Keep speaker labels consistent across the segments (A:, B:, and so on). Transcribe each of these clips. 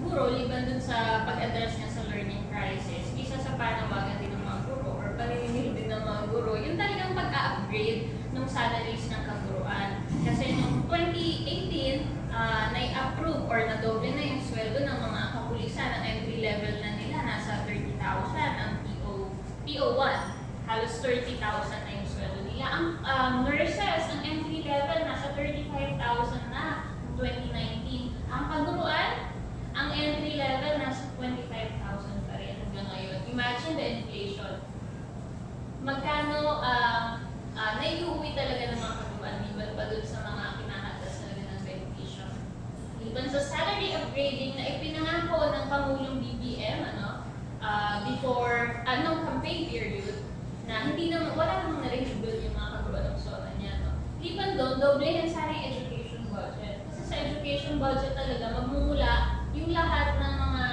A: siguro, liban dun sa pag-address niya sa learning crisis, isa sa panawagan din ng mga guro or paniningil din ng mga guro, yung talagang pag-upgrade ng salaries ng kaguruan. Kasi noong 2018, na-approve or na-doble na yung sweldo ng mga kapulisan. Ang entry level na nila nasa 30,000, ang PO1, halos 30,000 na yung sweldo nila. Ang nurses, ang entry level nasa 35,000 na 2019. Ang kaguruan, ang entry level nasa 25,000 pa rin hanggang ngayon. Imagine the inflation. Magkano naiuwi talaga ng mga kaguruan, liban pa dun sa mga kinakatas talaga ng beneficio. Liban sa salary upgrading na ipinangako ng Pangulong BBM before anong campaign period na hindi naman, wala namang na-rebuild yung mga kaguruan ng SOTA niya. No? Liban doon, doblehin sana yung education budget. Kasi sa education budget talaga, magmumula yung lahat ng mga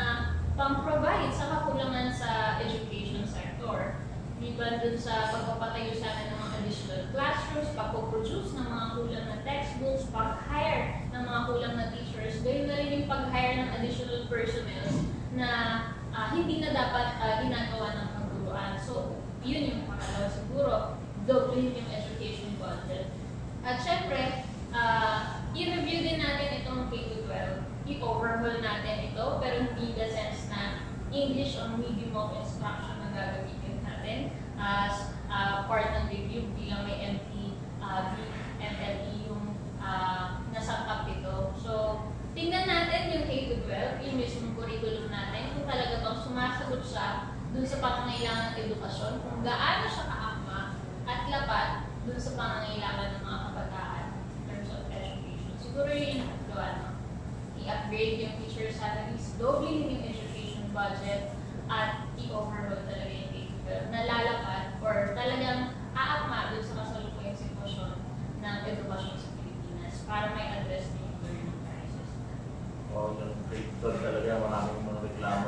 A: pang-provide sa kakulangan sa education sector. Liban dun sa pagpapatayo sana ng mga additional classrooms, pagpo-produce ng mga kulang na textbooks, pag-hire ng mga kulang na teachers, gayon na rin yung pag-hire ng additional personnel na hindi na dapat ginagawa ng kaguruan. So, yun yung pangalawa siguro, doblehin yung education budget. At syempre, i-review din natin itong K-12. I-overhaul natin ito, pero hindi the sense na English ang medium of instruction na gagamitin natin as part ng review bilang may MLE yung nasangkap ito. So, tingnan natin yung K-12, yung mismong curriculum natin, kung talaga bang sumasagot siya dun sa pangangailangan ng edukasyon, kung gaano siya kaakma at lapat dun sa pangangailangan ng mga kabataan in terms of education. Siguro yun yung tatlo, i-upgrade yung teacher salaries, doblehin yung education budget, at i-overhaul talaga yung K-12 na lalapat or talagang aakma dun sa kasalukuyang sitwasyon ng edukasyon sa Pilipinas para may address din yung learning crisis.
B: O yung K-12 talaga, maraming mga reklamo